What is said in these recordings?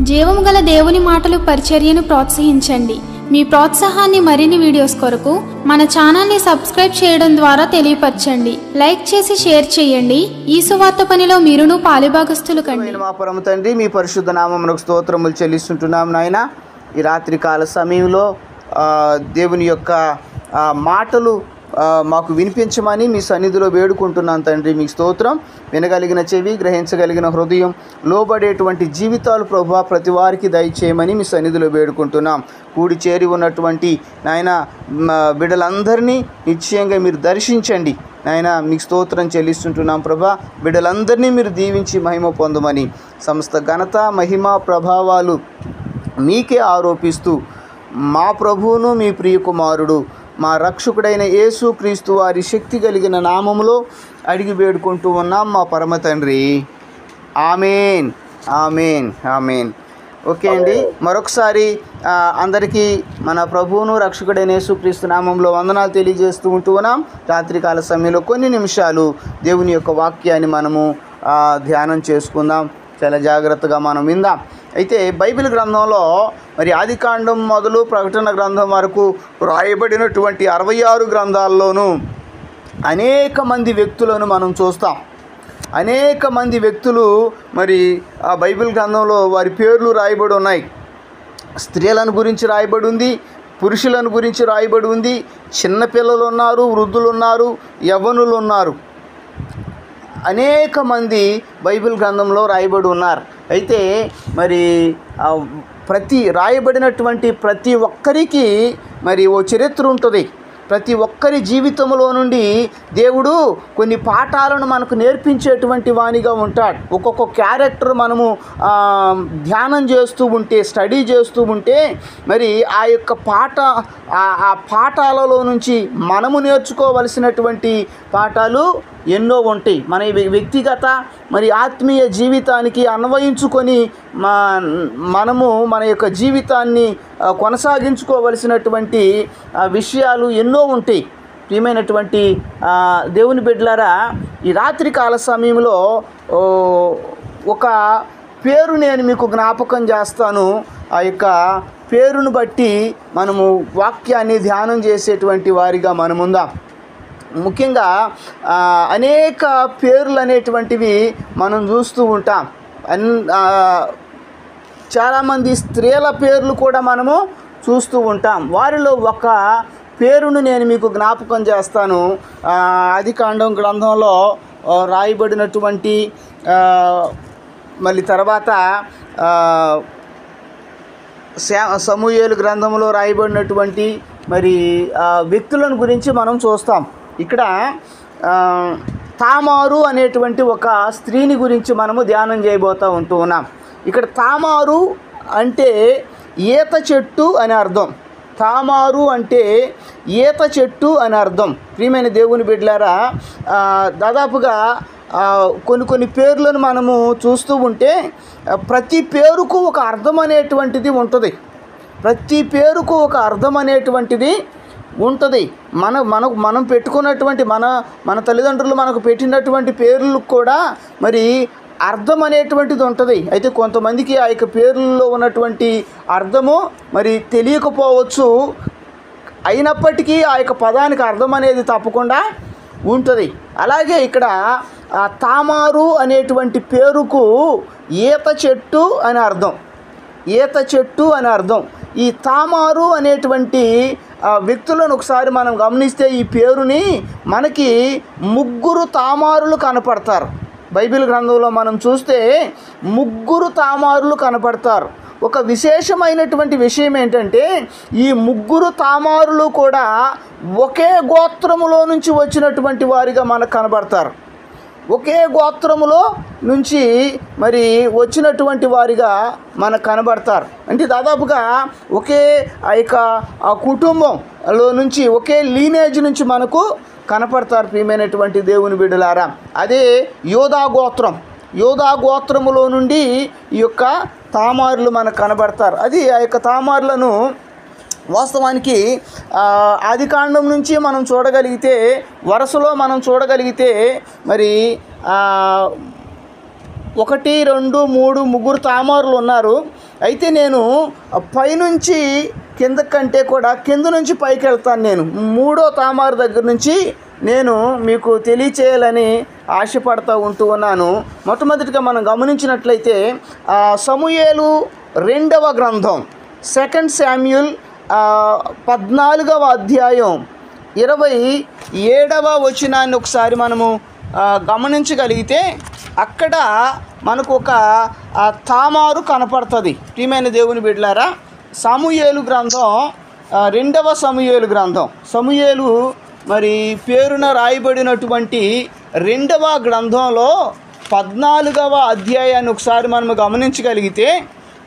జీవము గల దేవుని మాటలు పరిచర్యను ప్రోత్సహించండి. మీ ప్రోత్సాహాన్ని మరిన్ని వీడియోస్ కొరకు మన ఛానల్ని సబ్స్క్రైబ్ చేయడం ద్వారా తెలియపరచండి. లైక్ చేసి షేర్ చేయండి. ఈ సువార్త పనిలో మీరును పాలుభాగస్తులు కండి. మా పరమ తండ్రి, మీ పరిశుద్ధ నామమునకు స్తోత్రములు చెల్లిస్తుంటున్నాం నాయన. ఈ రాత్రి కాల సమయంలో దేవుని యొక్క మాటలు మాకు వినిపించమని మీ సన్నిధిలో వేడుకుంటున్నాను తండ్రి. మీకు స్తోత్రం. వినగలిగిన చెవి, గ్రహించగలిగిన హృదయం, లోబడేటువంటి జీవితాలు ప్రభువా ప్రతి వారికి దయచేయమని మీ సన్నిధిలో వేడుకుంటున్నాం. కూడి చేరి ఉన్నటువంటి నాయన బిడ్డలందరినీ నిశ్చయంగా మీరు దర్శించండి నాయన. మీకు స్తోత్రం చెల్లిస్తుంటున్నాం ప్రభా. బిడ్డలందరినీ మీరు దీవించి మహిమ పొందమని, సమస్త ఘనత మహిమ ప్రభావాలు మీకే ఆరోపిస్తూ మా ప్రభువును మీ ప్రియకుమారుడు మా రక్షకుడైన యేసు క్రీస్తు వారి శక్తి కలిగిన నామములో అడిగి వేడుకుంటూ ఉన్నాం మా పరమ తండ్రి. Amen, amen, amen. ఓకే అండి, మరొకసారి అందరికీ మన ప్రభువును రక్షకుడైన యేసు క్రీస్తు నామంలో వందనాలు తెలియజేస్తూ ఉంటూ ఉన్నాం. రాత్రికాల సమయంలో కొన్ని నిమిషాలు దేవుని యొక్క వాక్యాన్ని మనము ధ్యానం చేసుకుందాం. చాలా జాగ్రత్తగా మనం విందాం. అయితే బైబిల్ గ్రంథంలో మరి ఆదికాండం మొదలు ప్రకటన గ్రంథం వరకు రాయబడినటువంటి 66 గ్రంథాల్లోనూ అనేక మంది వ్యక్తులను మనం చూస్తాం. అనేక మంది వ్యక్తులు మరి ఆ బైబిల్ గ్రంథంలో వారి పేర్లు రాయబడి ఉన్నాయి. స్త్రీలను గురించి రాయబడి ఉంది, పురుషులను గురించి రాయబడి ఉంది, చిన్నపిల్లలు ఉన్నారు, వృద్ధులు ఉన్నారు, యవ్వనులు ఉన్నారు. అనేక మంది బైబిల్ గ్రంథంలో రాయబడి ఉన్నారు. అయితే మరి రాయబడినటువంటి ప్రతి ఒక్కరికి మరి ఓ చరిత్ర ఉంటుంది. ప్రతి ఒక్కరి జీవితంలో నుండి దేవుడు కొన్ని పాఠాలను మనకు నేర్పించేటువంటి వానిగా ఉంటాడు. ఒక్కొక్క క్యారెక్టర్ మనము ధ్యానం చేస్తూ ఉంటే, స్టడీ చేస్తూ ఉంటే మరి ఆ యొక్క ఆ పాఠాలలో నుంచి మనము నేర్చుకోవలసినటువంటి పాఠాలు ఎన్నో ఉంటాయి. మన వ్యక్తిగత మరి ఆత్మీయ జీవితానికి అన్వయించుకొని మనము మన యొక్క జీవితాన్ని కొనసాగించుకోవలసినటువంటి విషయాలు ఎన్నో ఉంటాయి. ప్రియమైనటువంటి దేవుని బిడ్డలారా, ఈ రాత్రి కాల సమయంలో ఒక పేరు నేను మీకు జ్ఞాపకం చేస్తాను. ఆ యొక్క పేరును బట్టి మనము వాక్యాన్ని ధ్యానం చేసేటువంటి వారిగా మనముందాం. ముఖ్యంగా అనేక పేర్లు అనేటువంటివి మనం చూస్తూ ఉంటాం. చాలామంది స్త్రీల పేర్లు కూడా మనము చూస్తూ ఉంటాం. వారిలో ఒక పేరును నేను మీకు జ్ఞాపకం చేస్తాను. ఆదికాండం గ్రంథంలో రాయబడినటువంటి మళ్ళీ తర్వాత సమూయేలు గ్రంథంలో రాయబడినటువంటి మరి వ్యక్తులను గురించి మనం చూస్తాం. ఇక్కడ తామారు అనేటువంటి ఒక స్త్రీని గురించి మనము ధ్యానం చేయబోతూ ఉన్నాం. ఇక్కడ తామారు అంటే ఈత చెట్టు అని అర్థం. తామారు అంటే ఈత చెట్టు అని అర్థం. ప్రియమైన దేవుని బిడ్డలారా, దాదాపుగా కొన్ని పేర్లను మనము చూస్తూ ఉంటే ప్రతి పేరుకు ఒక అర్థం అనేటువంటిది ఉంటుంది. ప్రతి పేరుకు ఒక అర్థం అనేటువంటిది ఉంటుంది. మనం పెట్టుకున్నటువంటి మన తల్లిదండ్రులు మనకు పెట్టినటువంటి పేర్లకు కూడా మరి అర్థం అనేటువంటిది ఉంటుంది. అయితే కొంతమందికి ఆ యొక్క పేర్లలో ఉన్నటువంటి అర్థము మరి తెలియకపోవచ్చు. అయినప్పటికీ ఆ యొక్క పదానికి అర్థం అనేది తప్పకుండా ఉంటుంది. అలాగే ఇక్కడ తామారు అనేటువంటి పేరుకు ఈత చెట్టు అని అర్థం. ఈత చెట్టు అని అర్థం. ఈ తామారు అనేటువంటి వ్యక్తులను ఒకసారి మనం గమనిస్తే ఈ పేరుని మనకి 3 తామారులు కనపడతారు. బైబిల్ గ్రంథంలో మనం చూస్తే 3 తామారులు కనపడతారు. ఒక విశేషమైనటువంటి విషయం ఏంటంటే ఈ 3 తామారులు కూడా ఒకే గోత్రములో నుంచి వచ్చినటువంటి వారిగా మనకు కనబడతారు. ఒకే గోత్రములో నుంచి మరి వచ్చినటువంటి వారిగా మనకు కనబడతారు. అంటే దాదాపుగా ఒకే ఆ యొక్క కుటుంబంలో నుంచి, ఒకే లీనేజ్ నుంచి మనకు కనపడతారు. ప్రియమైనటువంటి దేవుని బిడ్డలారా, అదే యోధా గోత్రం. యోధా గోత్రములో నుండి ఈ యొక్క తామారులు మనకు కనబడతారు. అది ఆ యొక్క తామారులను వాస్తవానికి ఆదికాండం నుంచి మనం చూడగలిగితే, వరుసలో మనం చూడగలిగితే మరి 1 2 3 ముగ్గురు తామారులు ఉన్నారు. అయితే నేను పైనుంచి కింద కంటే కూడా కింద నుంచి పైకి వెళ్తాను. నేను 3వ తామారు దగ్గర నుంచి నేను మీకు తెలియచేయాలని ఆశపడతా ఉంటూ ఉన్నాను. మొట్టమొదటిగా మనం గమనించినట్లయితే సమూయేలు 2వ గ్రంథం 2 శామ్యూయల్ 14వ అధ్యాయం 27వ వచనాన్ని ఒకసారి మనము గమనించగలిగితే అక్కడ మనకు ఒక తామారు కనపడుతుంది. ప్రియమైన దేవుని బిడ్డలారా, సమూయేలు గ్రంథం 2వ సమూయేలు గ్రంథం, సమూయేలు మరి పేరున రాయబడినటువంటి 2వ గ్రంథంలో 14వ అధ్యాయాన్ని ఒకసారి మనం గమనించగలిగితే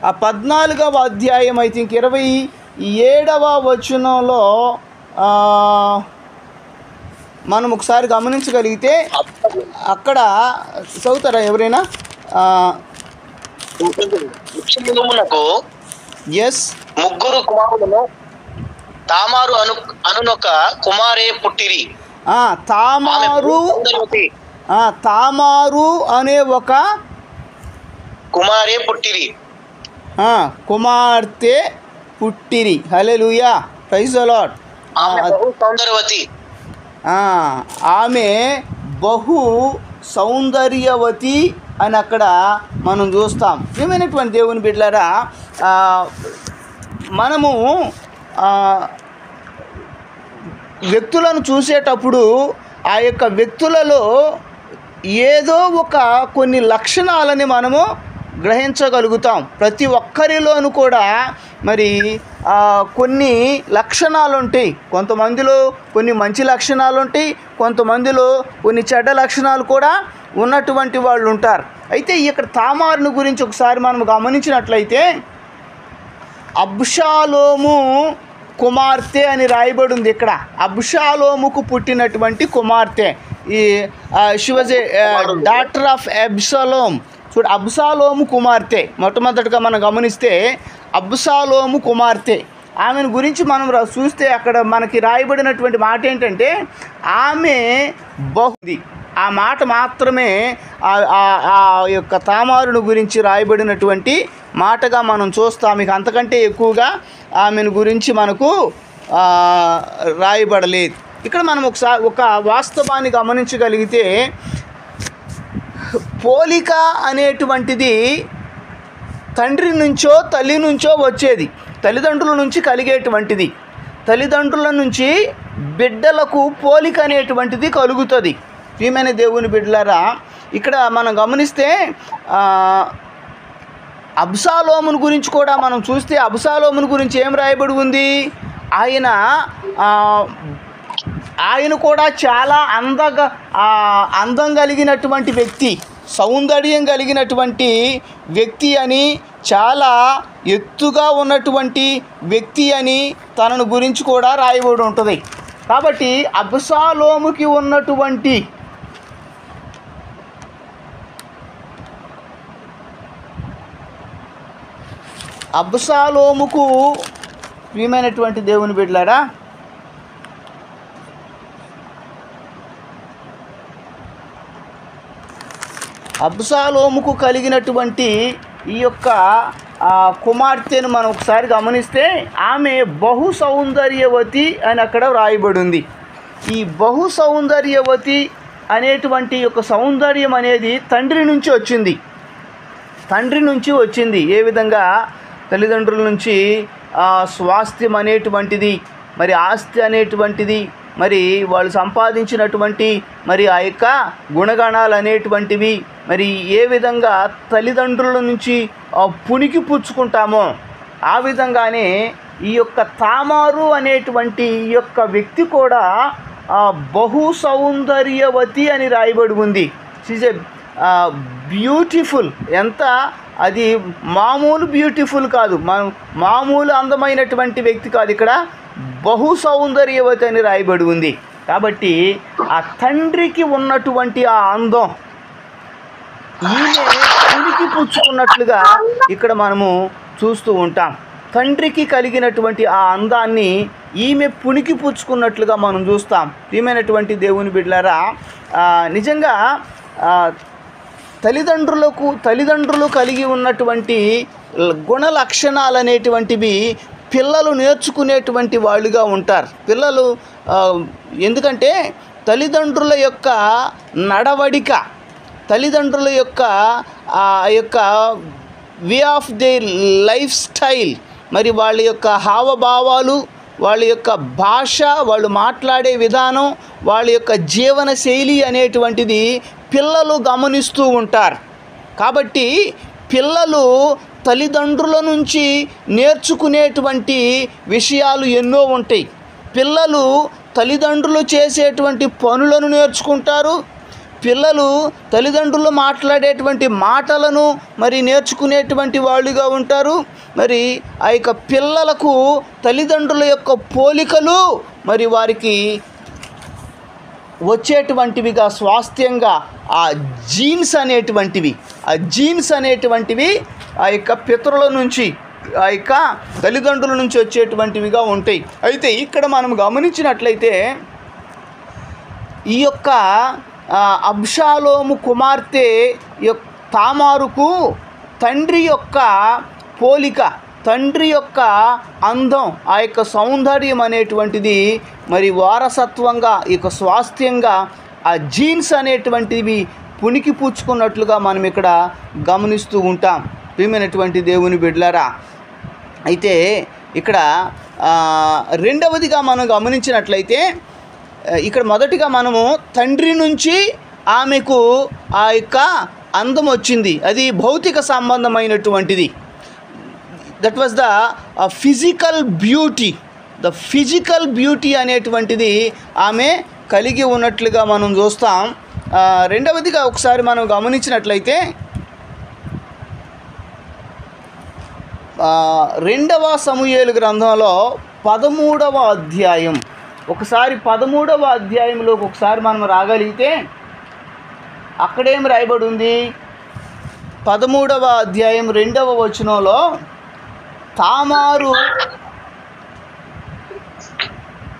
ఆ 14వ అధ్యాయం ఐ థింక్ 27వ వచనంలో మనం ఒకసారి గమనించగలిగితే అక్కడ చదువుతారా ఎవరైనా? ఎస్, ముగ్గురు కుమారులను తామారు అనునొక కుమారే పుట్టిరి. తామారు అనే ఒక కుమారే పుట్టిరి, కుమార్తె పుట్టిరి. హల్లెలూయా, ప్రైజ్ ది లార్డ్. సౌందర్యవతి, ఆమె బహు సౌందర్యవతి అని అక్కడ మనం చూస్తాం. ఏమైనటువంటి దేవుని బిడ్డలారా, మనము వ్యక్తులను చూసేటప్పుడు ఆ యొక్క వ్యక్తులలో ఏదో ఒక కొన్ని లక్షణాలని మనము గ్రహించగలుగుతాం. ప్రతి ఒక్కరిలోనూ కూడా మరి కొన్ని లక్షణాలు ఉంటాయి. కొంతమందిలో కొన్ని మంచి లక్షణాలు ఉంటాయి, కొంతమందిలో కొన్ని చెడ్డ లక్షణాలు కూడా ఉన్నటువంటి వాళ్ళు ఉంటారు. అయితే ఇక్కడ తామారుని గురించి ఒకసారి మనం గమనించినట్లయితే అబ్షాలోము కుమార్తె అని రాయబడి ఉంది. ఇక్కడ అబ్షాలోముకు పుట్టినటువంటి కుమార్తె, ఈ she was a daughter of Absalom. చూడు, అబ్షాలోము కుమార్తె మొట్టమొదటిగా మనం గమనిస్తే అబ్షాలోము కుమార్తె ఆమెను గురించి మనం చూస్తే అక్కడ మనకి రాయబడినటువంటి మాట ఏంటంటే ఆమె బహుది. ఆ మాట మాత్రమే ఆ యొక్క తామారుని గురించి రాయబడినటువంటి మాటగా మనం చూస్తాం. మీకు అంతకంటే ఎక్కువగా ఆమెను గురించి మనకు రాయబడలేదు. ఇక్కడ మనం ఒకసారి ఒక వాస్తవాన్ని గమనించగలిగితే పోలిక అనేటువంటిది తండ్రి నుంచో తల్లి నుంచో వచ్చేది, తల్లిదండ్రుల నుంచి కలిగేటువంటిది. తల్లిదండ్రుల నుంచి బిడ్డలకు పోలిక అనేటువంటిది కలుగుతుంది. ప్రియమైన దేవుని బిడ్డలారా, ఇక్కడ మనం గమనిస్తే అబ్షాలోమును గురించి కూడా మనం చూస్తే అబ్షాలోమును గురించి ఏం రాయబడి ఉంది? ఆయన కూడా చాలా అందం కలిగినటువంటి వ్యక్తి, సౌందర్యం కలిగినటువంటి వ్యక్తి అని, చాలా ఎత్తుగా ఉన్నటువంటి వ్యక్తి అని తనను గురించి కూడా రాయబడి ఉంటుంది. కాబట్టి అబ్షాలోముకి ఉన్నటువంటి అబ్షాలోముకు ప్రియమైనటువంటి దేవుని బిడ్డలారా, అబ్షాలోముకు కలిగినటువంటి ఈ యొక్క కుమార్తెను మనం ఒకసారి గమనిస్తే ఆమె బహు సౌందర్యవతి అని అక్కడ వ్రాయబడి ఉంది. ఈ బహు సౌందర్యవతి అనేటువంటి యొక్క సౌందర్యం అనేది తండ్రి నుంచి వచ్చింది. ఏ విధంగా తల్లిదండ్రుల నుంచి స్వాస్థ్యం అనేటువంటిది, మరి ఆస్తి అనేటువంటిది, మరి వాళ్ళు సంపాదించినటువంటి మరి ఆ యొక్క గుణగణాలు అనేటువంటివి మరి ఏ విధంగా తల్లిదండ్రుల నుంచి పుణికి పుచ్చుకుంటామో ఆ విధంగానే ఈ యొక్క తామారు అనేటువంటి ఈ యొక్క వ్యక్తి కూడా బహు సౌందర్యవతి అని రాయబడి ఉంది. She's a beautiful. ఎంత అది మామూలు బ్యూటిఫుల్ కాదు, మామూలు అందమైనటువంటి వ్యక్తి కాదు, ఇక్కడ బహు సౌందర్యవతి అని రాయబడి ఉంది. కాబట్టి ఆ తండ్రికి ఉన్నటువంటి ఆ అందం ఈమె పుణికి పుచ్చుకున్నట్లుగా ఇక్కడ మనము చూస్తూ ఉంటాం. తండ్రికి కలిగినటువంటి ఆ అందాన్ని ఈమె పుణికి పుచ్చుకున్నట్లుగా మనం చూస్తాం. ప్రియమైనటువంటి దేవుని బిడ్డలారా, నిజంగా తల్లిదండ్రులు కలిగి ఉన్నటువంటి గుణ లక్షణాలు అనేటువంటివి పిల్లలు నేర్చుకునేటువంటి వాళ్ళుగా ఉంటారు. పిల్లలు ఎందుకంటే తల్లిదండ్రుల యొక్క నడవడిక, తల్లిదండ్రుల యొక్క way of their life style, మరి వాళ్ళ యొక్క హావభావాలు, వాళ్ళ యొక్క భాష, వాళ్ళు మాట్లాడే విధానం, వాళ్ళ యొక్క జీవన శైలి అనేటువంటిది పిల్లలు గమనిస్తూ ఉంటారు. కాబట్టి పిల్లలు తల్లిదండ్రుల నుంచి నేర్చుకునేటువంటి విషయాలు ఎన్నో ఉంటాయి. పిల్లలు తల్లిదండ్రులు చేసేటువంటి పనులను నేర్చుకుంటారు. పిల్లలు తల్లిదండ్రులు మాట్లాడేటువంటి మాటలను మరి నేర్చుకునేటువంటి వాళ్ళుగా ఉంటారు. మరి ఆ యొక్క పిల్లలకు తల్లిదండ్రుల యొక్క పోలికలు మరి వారికి వచ్చేటువంటివిగా స్వాస్థ్యంగా ఆ జీన్స్ అనేటువంటివి ఆ యొక్క పితరుల నుంచి, ఆ యొక్క తల్లిదండ్రుల నుంచి వచ్చేటువంటివిగా ఉంటాయి. అయితే ఇక్కడ మనం గమనించినట్లయితే ఈ యొక్క అబ్షాలోము కుమార్తె తామారుకు తండ్రి యొక్క పోలిక, తండ్రి యొక్క అందం, ఆ యొక్క సౌందర్యం అనేటువంటిది మరి వారసత్వంగా, ఈ యొక్క స్వాస్థ్యంగా ఆ జీన్స్ అనేటువంటివి పుణికి పుచ్చుకున్నట్లుగా మనం ఇక్కడ గమనిస్తూ ఉంటాం. ప్రియమైనటువంటి దేవుని బిడ్డలారా, అయితే ఇక్కడ రెండవదిగా మనం గమనించినట్లయితే ఇక్కడ మొదటిగా మనము తండ్రి నుంచి ఆమెకు ఆ యొక్క అందం వచ్చింది, అది భౌతిక సంబంధమైనటువంటిది. That was the physical beauty అనేటువంటిది ఆమె కలిగి ఉన్నట్లుగా మనం చూస్తాం. రెండవదిగా ఒకసారి మనం గమనించినట్లయితే 2వ సమూయేలు గ్రంథంలో 13వ అధ్యాయం, ఒకసారి 13వ అధ్యాయంలోకి ఒకసారి మనం రాగలిగితే అక్కడేం రాయబడి ఉంది? 13వ అధ్యాయం 2వ వచనంలో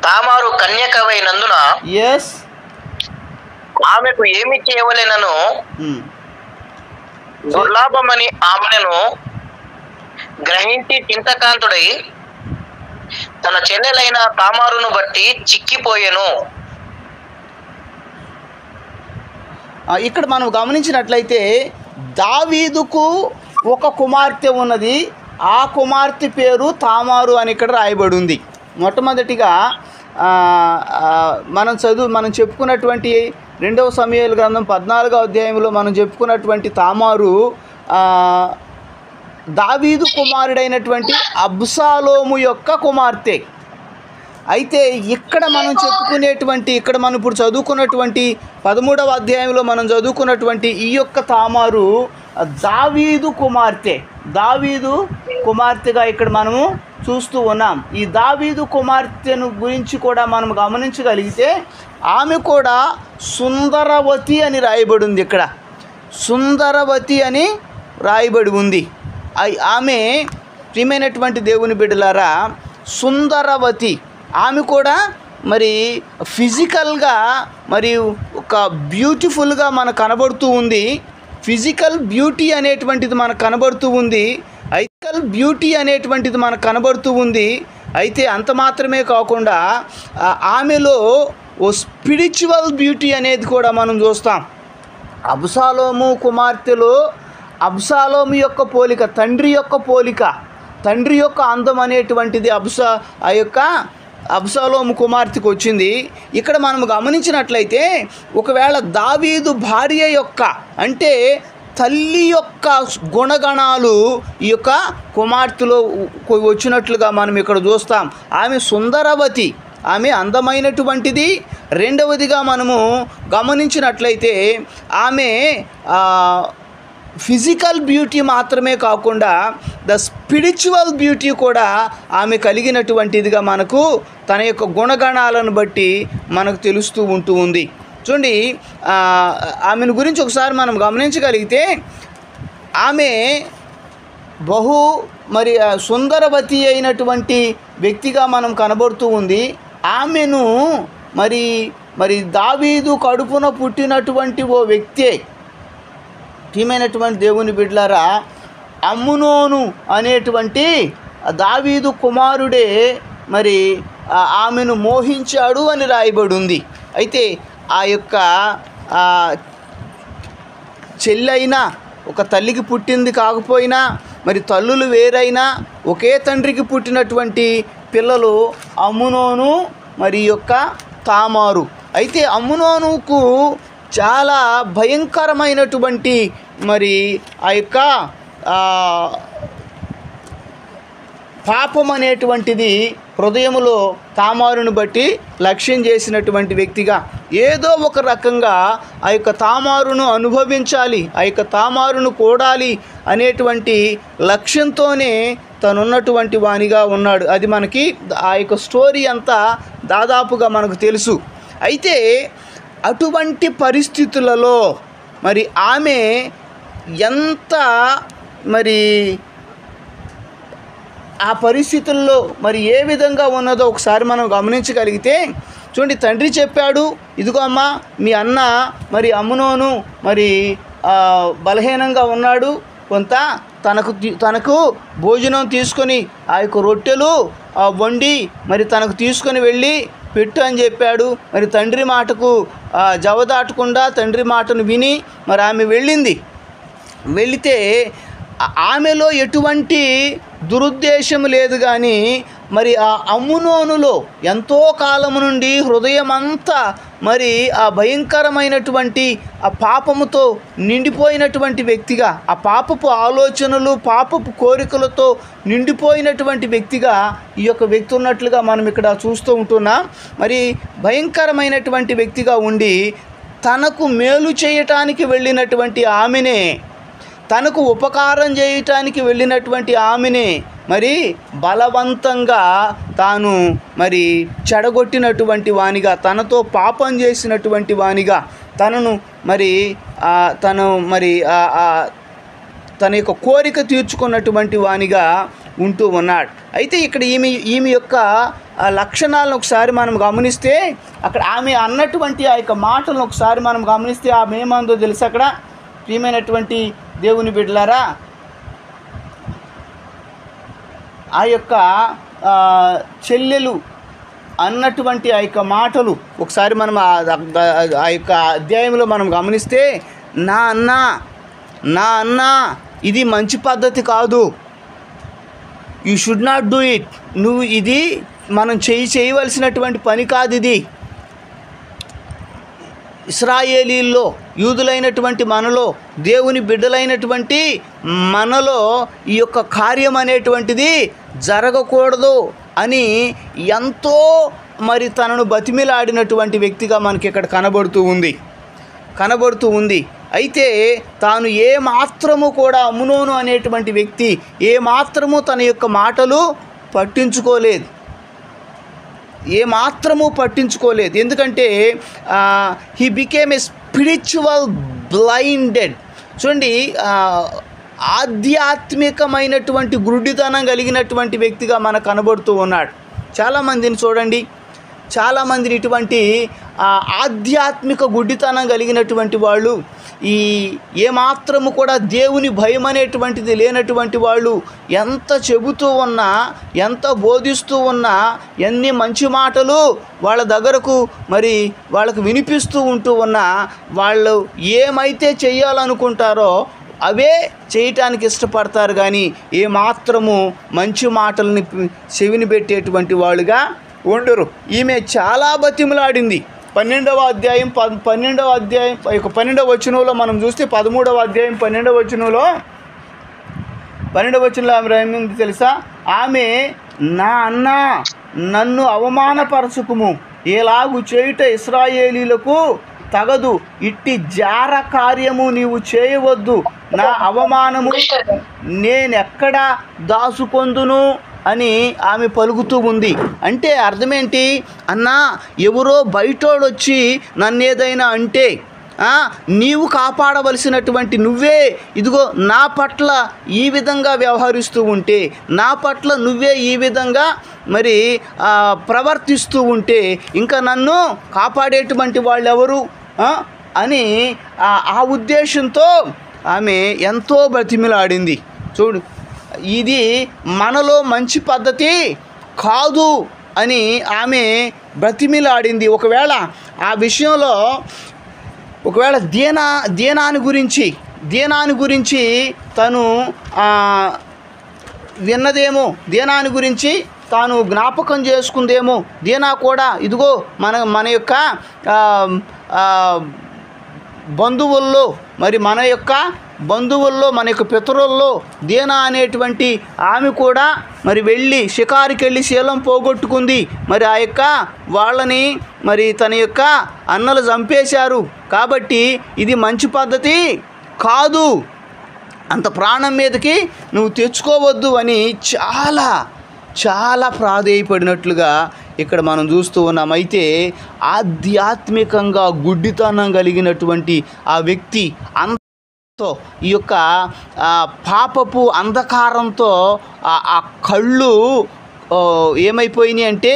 తామారు కన్యకవైనందున ఆమెకు ఏమి చేయవలెనను దుర్లాభమని ఆమెను గ్రహించి చింతకాంతుడై తన చెల్లెలైన తామారును బట్టి చిక్కిపోయెను. ఇక్కడ మనం గమనించినట్లయితే దావీదుకు ఒక కుమార్తె ఉన్నది, ఆ కుమార్తె పేరు తామారు అని ఇక్కడ రాయబడి ఉంది. మొట్టమొదటిగా మనం చెప్పుకున్నటువంటి 2వ సమూయేలు గ్రంథం 14వ అధ్యాయంలో మనం చెప్పుకున్నటువంటి తామారు దావీదు కుమారుడైనటువంటి అబ్షాలోము యొక్క కుమార్తె. అయితే ఇక్కడ మనం ఇప్పుడు చదువుకున్నటువంటి 13వ అధ్యాయంలో మనం చదువుకున్నటువంటి ఈ యొక్క తామారు దావీదు కుమార్తెగా ఇక్కడ మనము చూస్తూ ఉన్నాం. ఈ దావీదు కుమార్తెను గురించి కూడా మనం గమనించగలిగితే ఆమె కూడా సుందరవతి అని రాయబడి ఉంది. ఇక్కడ సుందరవతి అని రాయబడి ఉంది. ఆమె ప్రియమైనటువంటి దేవుని బిడ్డలారా, సుందరవతి, ఆమె కూడా మరి ఫిజికల్గా మరి ఒక బ్యూటిఫుల్గా మనకు కనబడుతూ ఉంది. ఫిజికల్ బ్యూటీ అనేటువంటిది మనకు కనబడుతూ ఉంది. అయితే అంత మాత్రమే కాకుండా ఆమెలో ఓ స్పిరిచువల్ బ్యూటీ అనేది కూడా మనం చూస్తాం. అబ్షాలోము కుమార్తెలో అబ్షాలోము యొక్క పోలిక, తండ్రి యొక్క అందం అనేటువంటిది అబ్షాలోము కుమార్తెకు వచ్చింది. ఇక్కడ మనం గమనించినట్లయితే ఒకవేళ దావీదు భార్య యొక్క అంటే తల్లి యొక్క గుణగణాలు ఈ యొక్క కుమార్తెలో వచ్చినట్లుగా మనం ఇక్కడ చూస్తాం. ఆమె సుందరవతి, ఆమె అందమైనటువంటిది. రెండవదిగా మనము గమనించినట్లయితే ఆమె ఫిజికల్ బ్యూటీ మాత్రమే కాకుండా ద స్పిరిచువల్ బ్యూటీ కూడా ఆమె కలిగినటువంటిదిగా మనకు తన యొక్క గుణగణాలను బట్టి మనకు తెలుస్తూ ఉంది. చూడండి, ఆమెను గురించి ఒకసారి మనం గమనించగలిగితే ఆమె మరి సుందరవతి అయినటువంటి వ్యక్తిగా మనం కనబడుతూ ఉంది. ఆమెను మరి దావీదు కడుపున పుట్టినటువంటి ఓ వ్యక్తే. ప్రియమైనటువంటి దేవుని బిడ్డలారా, అమ్నోను అనేటువంటి దావీదు కుమారుడే మరి ఆమెను మోహించాడు అని రాయబడి ఉంది. అయితే ఆ యొక్క చెల్లైనా ఒక తల్లికి పుట్టింది కాకపోయినా, మరి తల్లులు వేరైనా ఒకే తండ్రికి పుట్టినటువంటి పిల్లలు అమ్నోను మరి యొక్క తామారు. అయితే అమ్నోనుకు చాలా భయంకరమైనటువంటి మరి ఆ యొక్క పాపం అనేటువంటిది హృదయములో తామారును బట్టి లక్ష్యం చేసినటువంటి వ్యక్తిగా ఏదో ఒక రకంగా ఆ యొక్క తామారును అనుభవించాలి, ఆ యొక్క తామారును కూడాలి అనేటువంటి లక్ష్యంతోనే తనున్నటువంటి వానిగా ఉన్నాడు. అది మనకి ఆ యొక్క స్టోరీ అంతా దాదాపుగా మనకు తెలుసు. అయితే అటువంటి పరిస్థితులలో మరి ఆమె ఎంత మరి ఆ పరిస్థితుల్లో మరి ఏ విధంగా ఉన్నదో ఒకసారి మనం గమనించగలిగితే, చూడండి, తండ్రి చెప్పాడు, ఇదిగో అమ్మ మీ అన్న మరి అమ్నోను మరి బలహీనంగా ఉన్నాడు, కొంత తనకు భోజనం తీసుకొని ఆ యొక్క రొట్టెలు వండి మరి తనకు తీసుకొని వెళ్ళి పెట్టు అని చెప్పాడు. మరి తండ్రి మాటకు జవదాటకుండా తండ్రి మాటను విని మరి ఆమె వెళితే ఆమెలో ఎటువంటి దురుద్దేశం లేదు. కానీ మరి ఆ అమ్నోనులో ఎంతో కాలము నుండి హృదయం అంతా మరి ఆ భయంకరమైనటువంటి ఆ పాపముతో నిండిపోయినటువంటి వ్యక్తిగా, ఆ పాపపు ఆలోచనలు పాపపు కోరికలతో నిండిపోయినటువంటి వ్యక్తిగా ఈ యొక్క వ్యక్తి ఉన్నట్లుగా మనం ఇక్కడ చూస్తూ ఉంటున్నాం. మరి భయంకరమైనటువంటి వ్యక్తిగా ఉండి తనకు మేలు చేయటానికి వెళ్ళినటువంటి ఆమెనే, తనకు ఉపకారం చేయటానికి వెళ్ళినటువంటి ఆమెనే మరి బలవంతంగా తాను మరి చెడగొట్టినటువంటి వానిగా, తనతో పాపం చేసినటువంటి వానిగా, తనను మరి తన యొక్క కోరిక తీర్చుకున్నటువంటి వానిగా ఉంటూ ఉన్నాడు. అయితే ఇక్కడ ఈమె యొక్క లక్షణాలను ఒకసారి మనం గమనిస్తే, అక్కడ ఆమె అన్నటువంటి ఆ యొక్క మాటలను ఒకసారి మనం గమనిస్తే ఆమె ఏమందో తెలుసు. అక్కడ ప్రియమైనటువంటి దేవుని బిడ్డలారా, ఆ యొక్క చెల్లెలు అన్నటువంటి ఆ యొక్క మాటలు ఒకసారి మనం ఆ యొక్క అధ్యాయంలో మనం గమనిస్తే, నా అన్న ఇది మంచి పద్ధతి కాదు, you should not do it, నువ్వు ఇది మనం చేయవలసినటువంటి పని కాదు, ఇది ఇశ్రాయేలీల్లో యూదులైనటువంటి మనలో, దేవుని బిడ్డలైనటువంటి మనలో ఈ యొక్క కార్యం అనేటువంటిది జరగకూడదు అని ఎంతో మరి తనను బతిమిలాడినటువంటి వ్యక్తిగా మనకి ఇక్కడ కనబడుతూ ఉంది. అయితే తాను ఏ మాత్రము కూడా అమ్నోను అనేటువంటి వ్యక్తి ఏ మాత్రము తన యొక్క మాటలు పట్టించుకోలేదు. ఎందుకంటే he became a spiritual blinded. చూడండి, ఆధ్యాత్మికమైనటువంటి గుడ్డితనం కలిగినటువంటి వ్యక్తిగా మనకు కనబడుతూ ఉన్నాడు. చాలామందిని ఇటువంటి ఆధ్యాత్మిక గుడ్డితనం కలిగినటువంటి వాళ్ళు, ఈ ఏమాత్రము కూడా దేవుని భయం అనేటువంటిది లేనటువంటి వాళ్ళు, ఎంత చెబుతూ ఉన్నా, ఎంత బోధిస్తూ ఉన్నా, ఎన్ని మంచి మాటలు వాళ్ళ దగ్గరకు మరి వాళ్ళకు వినిపిస్తూ ఉంటూ ఉన్నా, వాళ్ళు ఏమైతే చేయాలనుకుంటారో అవే చేయటానికి ఇష్టపడతారు. కానీ ఏమాత్రము మంచి మాటలని చెవిని పెట్టేటువంటి వాళ్ళుగా ఉండరు. ఈమె చాలా బతిమలాడింది. 12వ అధ్యాయం 12వ వచనంలో మనం చూస్తే 13వ అధ్యాయం 12వ వచనంలో ఆమె ఏమైంది తెలుసా? ఆమె, నా అన్న నన్ను అవమానపరచుకుము, ఎలాగు చేయుట ఇశ్రాయేలీలకు తగదు, ఇట్టి జార కార్యము నీవు చేయవద్దు, నా అవమానము నేనెక్కడ దాచుకొందును అని ఆమె పలుకుతూ ఉంది. అంటే అర్థమేంటి? అన్నా, ఎవరో బయటోడు వచ్చి నన్ను ఏదైనా అంటే నీవు కాపాడవలసినటువంటి నువ్వే ఇదిగో నా పట్ల ఈ విధంగా వ్యవహరిస్తూ ఉంటే, నా పట్ల నువ్వే ఈ విధంగా మరి ప్రవర్తిస్తూ ఉంటే ఇంకా నన్ను కాపాడేటువంటి వాళ్ళు ఎవరు అని ఆ ఉద్దేశంతో ఆమె ఎంతో బ్రతిమిలాడింది. చూడు, ఇది మనలో మంచి పద్ధతి కాదు అని ఆమె బ్రతిమిలాడింది. ఒకవేళ ఆ విషయంలో ఒకవేళ దీనాన్ని గురించి తను విన్నదేమో, దీనాన్ని గురించి తాను జ్ఞాపకం చేసుకుందేమో. దీనా కూడా ఇదిగో మన యొక్క బంధువుల్లో, మరి మన యొక్క పితరుల్లో దీనా అనేటువంటి ఆమె కూడా మరి వెళ్ళి షికారుకి వెళ్ళి శీలం పోగొట్టుకుంది. మరి ఆ యొక్క వాళ్ళని మరి తన యొక్క అన్నలు చంపేశారు. కాబట్టి ఇది మంచి పద్ధతి కాదు, అంత ప్రాణం మీదకి నువ్వు తెచ్చుకోవద్దు అని చాలా ప్రాధేయపడినట్లుగా ఇక్కడ మనం చూస్తూ ఉన్నాం. అయితే ఆధ్యాత్మికంగా గుడ్డితనం కలిగినటువంటి ఆ వ్యక్తి ఈ యొక్క పాపపు అంధకారంతో ఆ కళ్ళు ఏమైపోయినాయి అంటే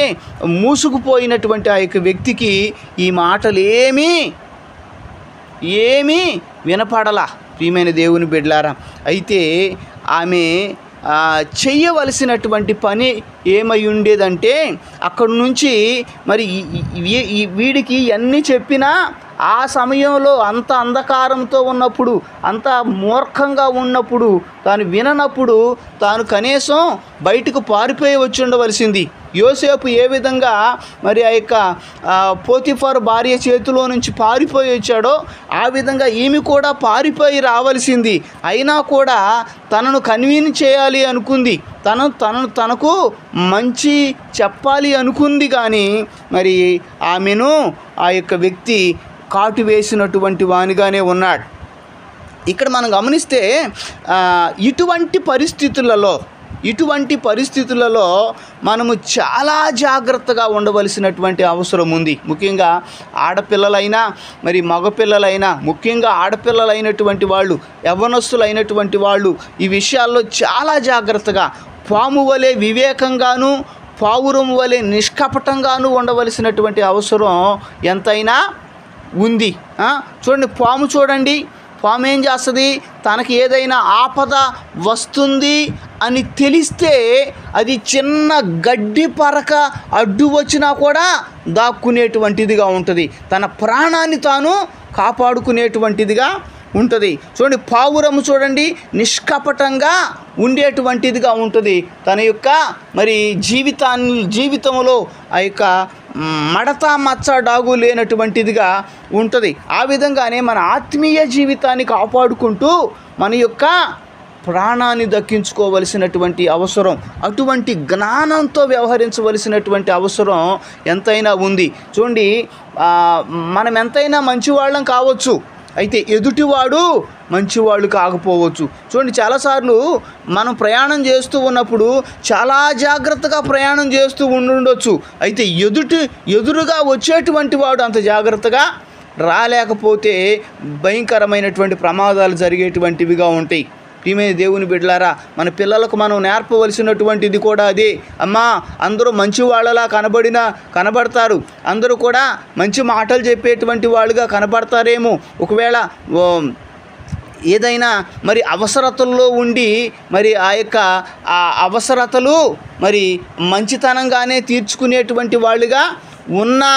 మూసుకుపోయినటువంటి ఆ యొక్క వ్యక్తికి ఈ మాటలు ఏమీ వినపడలా. ప్రియమైన దేవుని బిడ్డలారా, అయితే ఆమె చెయ్యవలసినటువంటి పని ఏమై ఉండేదంటే అక్కడి నుంచి మరి వీడికి అన్నీ చెప్పినా ఆ సమయంలో అంత అంధకారంతో ఉన్నప్పుడు, అంత మూర్ఖంగా ఉన్నప్పుడు, తాను విననప్పుడు తాను కనీసం బయటకు పారిపోయి వచ్చి ఉండవలసింది. యోసేపు ఏ విధంగా మరి ఆ యొక్క పోతిఫర్ భార్య చేతిలో నుంచి పారిపోయి వచ్చాడో ఆ విధంగా ఈమె కూడా పారిపోయి రావాల్సింది. అయినా కూడా తనను కన్విన్స్ చేయాలి అనుకుంది, తనకు మంచి చెప్పాలి అనుకుంది. కానీ మరి ఆమెను ఆ యొక్క వ్యక్తి కాటు వేసినటువంటి వానిగానే ఉన్నాడు. ఇక్కడ మనం గమనిస్తే ఇటువంటి పరిస్థితులలో మనము చాలా జాగ్రత్తగా ఉండవలసినటువంటి అవసరం ఉంది. ముఖ్యంగా ఆడపిల్లలైనా మరి మగపిల్లలైనా, ముఖ్యంగా ఆడపిల్లలైనటువంటి వాళ్ళు, యవ్వనస్తులైనటువంటి వాళ్ళు ఈ విషయాల్లో చాలా జాగ్రత్తగా, పాము వలె వివేకంగాను పావురం వలె నిష్కపటంగాను ఉండవలసినటువంటి అవసరం ఎంతైనా ఉంది. చూడండి, పాము ఏం చేస్తుంది? తనకి ఏదైనా ఆపద వస్తుంది అని తెలిస్తే అది చిన్న గడ్డి పరక అడ్డు వచ్చినా కూడా దాక్కునేటువంటిదిగా ఉంటుంది, తన ప్రాణాన్ని తాను కాపాడుకునేటువంటిదిగా ఉంటుంది. చూడండి, పావురము చూడండి నిష్కపటంగా ఉండేటువంటిదిగా ఉంటుంది. తన యొక్క మరి జీవితంలో ఆ యొక్క మడత మచ్చ డాగు లేనటువంటిదిగా ఉంటుంది. ఆ విధంగానే మన ఆత్మీయ జీవితాన్ని కాపాడుకుంటూ మన యొక్క ప్రాణాన్ని దక్కించుకోవలసినటువంటి అవసరం, అటువంటి జ్ఞానంతో వ్యవహరించవలసినటువంటి అవసరం ఎంతైనా ఉంది. చూడండి, మనం ఎంతైనా మంచివాళ్ళం కావచ్చు, అయితే ఎదుటివాడు మంచివాళ్ళు కాకపోవచ్చు. చూడండి, చాలాసార్లు మనం ప్రయాణం చేస్తూ ఉన్నప్పుడు చాలా జాగ్రత్తగా ప్రయాణం చేస్తూ ఉండొచ్చు, అయితే ఎదురుగా వచ్చేటువంటి వాడు అంత జాగ్రత్తగా రాలేకపోతే భయంకరమైనటువంటి ప్రమాదాలు జరిగేటువంటివిగా ఉంటాయి. ప్రియమైన దేవుని బిడ్డలారా, మన పిల్లలకు మనం నేర్పవలసినటువంటిది కూడా అదే. అమ్మా, అందరూ మంచి వాళ్ళలా కనబడతారు, అందరూ కూడా మంచి మాటలు చెప్పేటువంటి వాళ్ళుగా కనబడతారేమో. ఒకవేళ ఏదైనా మరి అవసరతల్లో ఉండి మరి ఆ యొక్క అవసరతలు మరి మంచితనంగానే తీర్చుకునేటువంటి వాళ్ళుగా ఉన్నా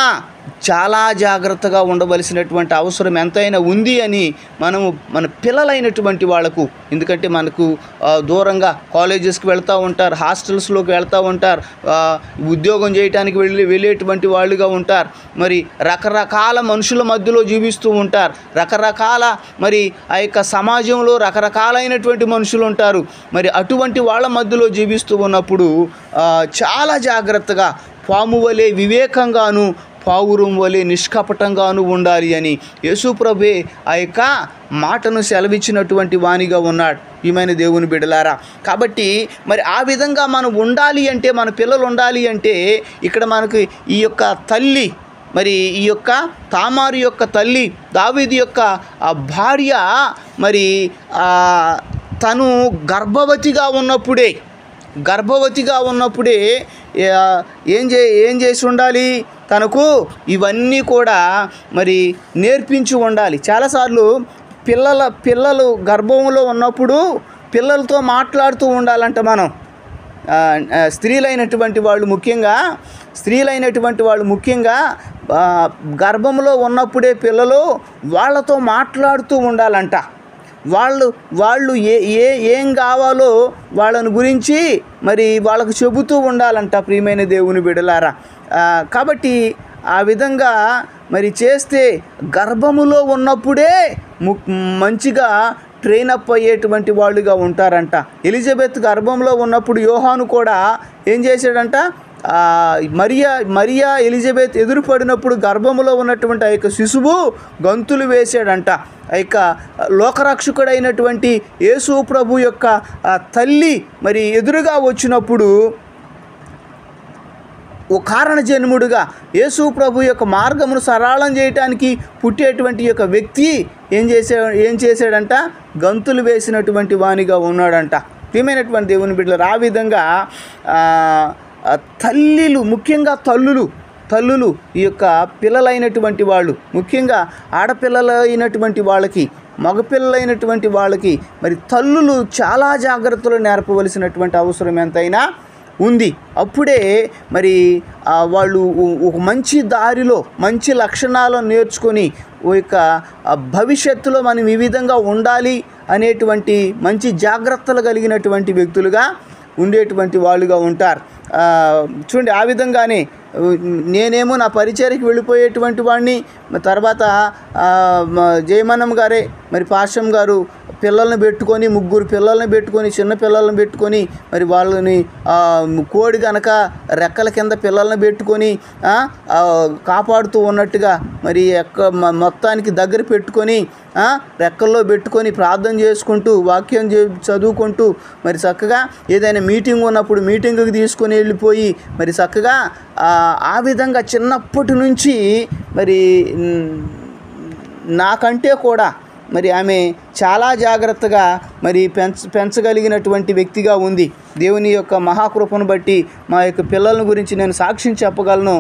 చాలా జాగ్రత్తగా ఉండవలసినటువంటి అవసరం ఎంతైనా ఉంది అని మనము మన పిల్లలైనటువంటి వాళ్ళకు, ఎందుకంటే మనకు దూరంగా కాలేజెస్కి వెళ్తూ ఉంటారు, హాస్టల్స్లోకి వెళ్తూ ఉంటారు, ఉద్యోగం చేయడానికి వెళ్ళేటువంటి వాళ్ళుగా ఉంటారు, మరి రకరకాల మనుషుల మధ్యలో జీవిస్తూ ఉంటారు, రకరకాల మరి ఆ యొక్క సమాజంలో రకరకాలైనటువంటి మనుషులు ఉంటారు. మరి అటువంటి వాళ్ళ మధ్యలో జీవిస్తూ ఉన్నప్పుడు చాలా జాగ్రత్తగా పాము వలె వివేకంగాను పావురం వలె నిష్కపటంగాను ఉండాలి అని యేసుప్రభే ఆ యొక్క మాటను సెలవిచ్చినటువంటి వానిగా ఉన్నాడు. ఈమెన దేవుని బిడ్డలారా, కాబట్టి మరి ఆ విధంగా మనం ఉండాలి అంటే, మన పిల్లలు ఉండాలి అంటే, ఇక్కడ మనకు ఈ యొక్క తల్లి, మరి ఈ యొక్క తామారు యొక్క తల్లి, దావీదు యొక్క భార్య, మరి తను గర్భవతిగా ఉన్నప్పుడే ఏం చేసి ఉండాలి? తనకు ఇవన్నీ కూడా మరి నేర్పించి ఉండాలి. చాలాసార్లు పిల్లలు గర్భంలో ఉన్నప్పుడు పిల్లలతో మాట్లాడుతూ ఉండాలంట మనం. స్త్రీలైనటువంటి వాళ్ళు ముఖ్యంగా గర్భంలో ఉన్నప్పుడే పిల్లలు వాళ్ళతో మాట్లాడుతూ ఉండాలంట. వాళ్ళు ఏం కావాలో వాళ్ళని గురించి మరి వాళ్ళకు చెబుతూ ఉండాలంట ప్రియమైన దేవుని బిడ్డలారా. కాబట్టి ఆ విధంగా మరి చేస్తే గర్భములో ఉన్నప్పుడే మంచిగా ట్రైన్ అప్ అయ్యేటువంటి వాళ్ళుగా ఉంటారంట. ఎలిజబెత్ గర్భంలో ఉన్నప్పుడు యోహాను కూడా ఏం చేశాడంట, మరియా ఎలిజబెత్ ఎదురుపడినప్పుడు గర్భములో ఉన్నటువంటి ఆ యొక్క శిశువు గంతులు వేశాడంట. ఆ యొక్క లోకరక్షకుడైనటువంటి యేసు ప్రభు యొక్క తల్లి మరి ఎదురుగా వచ్చినప్పుడు ఓ కారణ జన్ముడుగా యేసు ప్రభు యొక్క మార్గమును సరళం చేయటానికి పుట్టేటువంటి యొక్క వ్యక్తి ఏం చేశాడంట, గంతులు వేసినటువంటి వానిగా ఉన్నాడంట. ప్రియమైనటువంటి దేవుని బిడ్డలు, ఆ విధంగా తల్లులు, ముఖ్యంగా తల్లులు ఈ యొక్క పిల్లలైనటువంటి వాళ్ళు, ముఖ్యంగా ఆడపిల్లలైనటువంటి వాళ్ళకి, మగపిల్లలైనటువంటి వాళ్ళకి మరి తల్లులు చాలా జాగ్రత్తలు నేర్పవలసినటువంటి అవసరం ఎంతైనా ఉంది. అప్పుడే మరి వాళ్ళు ఒక మంచి దారిలో మంచి లక్షణాలను నేర్చుకొని ఓ యొక్క భవిష్యత్తులో మనం ఈ విధంగా ఉండాలి అనేటువంటి మంచి జాగ్రత్తలు కలిగినటువంటి వ్యక్తులుగా ఉండేటువంటి వాళ్ళుగా ఉంటారు. చూడండి, ఆ విధంగానే నేనేమో నా పరిచర్యకి వెళ్ళిపోయేటువంటి వాడిని. తర్వాత జయమన్నం గారే మరి పాశం గారు పిల్లల్ని పెట్టుకొని, 3 పిల్లల్ని పెట్టుకొని, చిన్న పిల్లల్ని పెట్టుకొని మరి వాళ్ళని కోడి కనుక రెక్కల కింద పిల్లల్ని పెట్టుకొని కాపాడుతూ ఉన్నట్టుగా మరి మొత్తానికి దగ్గర పెట్టుకొని రెక్కల్లో పెట్టుకొని ప్రార్థన చేసుకుంటూ వాక్యం చదువుకుంటూ మరి చక్కగా ఏదైనా మీటింగ్ ఉన్నప్పుడు మీటింగ్కి తీసుకొని వెళ్ళిపోయి మరి చక్కగా ఆ విధంగా చిన్నప్పటి నుంచి మరి నాకంటే కూడా మరి ఆమె చాలా జాగ్రత్తగా మరి పెంచగలిగినటువంటి వ్యక్తిగా ఉంది. దేవుని యొక్క మహాకృపను బట్టి మా యొక్క పిల్లల గురించి నేను సాక్ష్యం చెప్పగలను.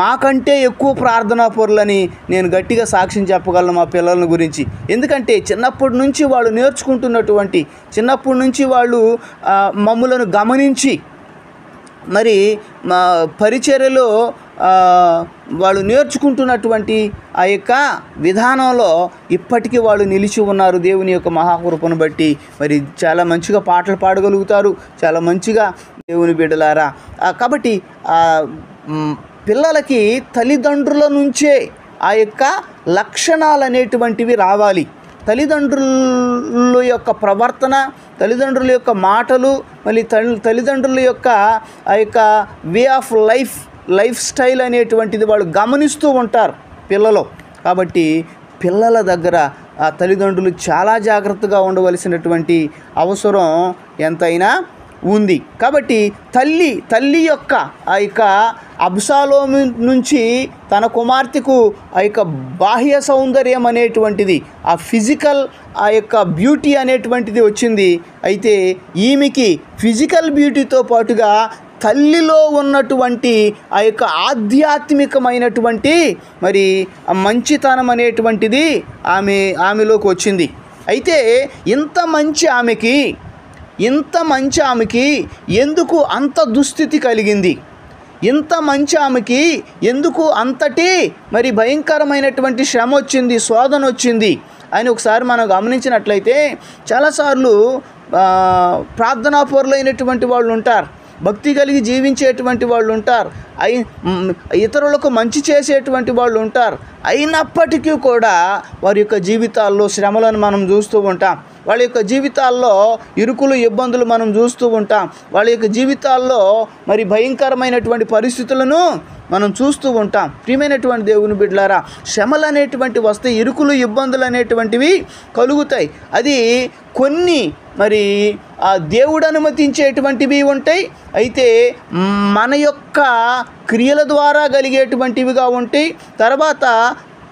మాకంటే ఎక్కువ ప్రార్థనా పరులని నేను గట్టిగా సాక్ష్యం చెప్పగలను మా పిల్లల గురించి. ఎందుకంటే చిన్నప్పటి నుంచి వాళ్ళు నేర్చుకుంటున్నటువంటి, చిన్నప్పటి నుంచి వాళ్ళు మమ్ములను గమనించి మరి మా పరిచర్యలో వాళ్ళు నేర్చుకుంటున్నటువంటి ఆ యొక్క విధానంలో ఇప్పటికీ వాళ్ళు నిలిచి ఉన్నారు. దేవుని యొక్క మహాకృపను బట్టి మరి చాలా మంచిగా పాటలు పాడగలుగుతారు, చాలా మంచిగా దేవుని బిడ్డలారా. కాబట్టి పిల్లలకి తల్లిదండ్రుల నుంచే ఆ యొక్క లక్షణాలు అనేటువంటివి రావాలి. తల్లిదండ్రుల యొక్క ప్రవర్తన, తల్లిదండ్రుల యొక్క మాటలు, మళ్ళీ తల్లిదండ్రుల యొక్క ఆ యొక్క వే ఆఫ్ లైఫ్ స్టైల్ అనేటువంటిది వాళ్ళు గమనిస్తూ ఉంటారు పిల్లలు. కాబట్టి పిల్లల దగ్గర ఆ తల్లిదండ్రులు చాలా జాగ్రత్తగా ఉండవలసినటువంటి అవసరం ఎంతైనా ఉంది. కాబట్టి తల్లి యొక్క ఆ యొక్క అబ్షాలోము నుంచి తన కుమార్తెకు ఆ యొక్క బాహ్య సౌందర్యం అనేటువంటిది, ఆ ఫిజికల్ ఆ యొక్క బ్యూటీ అనేటువంటిది వచ్చింది. అయితే ఈమెకి ఫిజికల్ బ్యూటీతో పాటుగా తల్లిలో ఉన్నటువంటి ఆ యొక్క ఆధ్యాత్మికమైనటువంటి మరి మంచితనం అనేటువంటిది ఆమెలోకి వచ్చింది. అయితే ఇంత మంచి ఆమెకి ఎందుకు అంత దుస్థితి కలిగింది? ఇంత మంచి ఆమెకి ఎందుకు అంతటి మరి భయంకరమైనటువంటి శ్రమ వచ్చింది, శోధన వచ్చింది అని ఒకసారి మనం గమనించినట్లయితే చాలాసార్లు ప్రార్థనాపరులైనటువంటి వాళ్ళు ఉంటారు, భక్తి కలిగి జీవించేటువంటి వాళ్ళు ఉంటారు, ఇతరులకు మంచి చేసేటువంటి వాళ్ళు ఉంటారు. అయినప్పటికీ కూడా వారి యొక్క జీవితాల్లో శ్రమలను మనం చూస్తూ ఉంటాం. వాళ్ళ యొక్క జీవితాల్లో ఇరుకులు ఇబ్బందులు మనం చూస్తూ ఉంటాం. వాళ్ళ యొక్క జీవితాల్లో మరి భయంకరమైనటువంటి పరిస్థితులను మనం చూస్తూ ఉంటాం. ప్రియమైనటువంటి దేవుని బిడ్డలారా, శ్రమలు అనేటువంటి వస్తే ఇరుకులు ఇబ్బందులు అనేటువంటివి కలుగుతాయి. అది కొన్ని మరి దేవుడు అనుమతించేటువంటివి ఉంటాయి, అయితే మన యొక్క క్రియల ద్వారా కలిగేటువంటివిగా ఉంటాయి, తర్వాత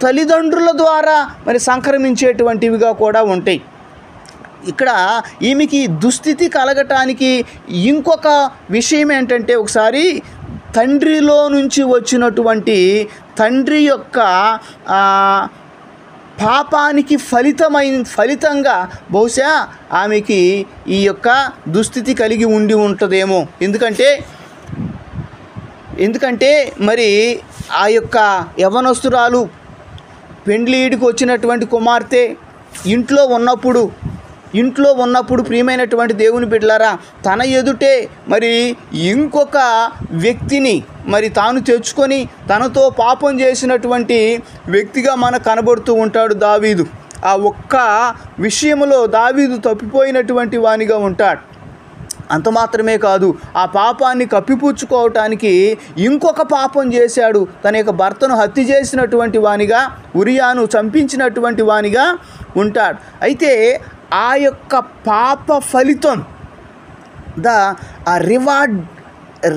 తల్లిదండ్రుల ద్వారా మరి సంక్రమించేటువంటివిగా కూడా ఉంటాయి. ఇక్కడ ఈమెకి దుస్థితి కలగటానికి ఇంకొక విషయం ఏంటంటే, ఒకసారి తండ్రిలో నుంచి వచ్చినటువంటి తండ్రి యొక్క పాపానికి ఫలితంగా బహుశా ఆమెకి ఈ యొక్క దుస్థితి కలిగి ఉంటుందేమో. ఎందుకంటే మరి ఆ యొక్క యవ్వనస్తురాలు పెండ్లీడికి వచ్చినటువంటి కుమార్తె ఇంట్లో ఉన్నప్పుడు ప్రియమైనటువంటి దేవుని బిడ్డలారా, తన ఎదుటే మరి ఇంకొక వ్యక్తిని మరి తాను తెచ్చుకొని తనతో పాపం చేసినటువంటి వ్యక్తిగా మనకు కనబడుతూ ఉంటాడు దావీదు. ఆ ఒక్క విషయంలో దావీదు తప్పిపోయినటువంటి వానిగా ఉంటాడు. అంత మాత్రమే కాదు, ఆ పాపాన్ని కప్పిపుచ్చుకోవటానికి ఇంకొక పాపం చేశాడు. తన యొక్క భర్తను హత్య చేసినటువంటి వానిగా, ఉరియాను చంపించినటువంటి వానిగా ఉంటాడు. అయితే ఆ యొక్క పాప ఫలితం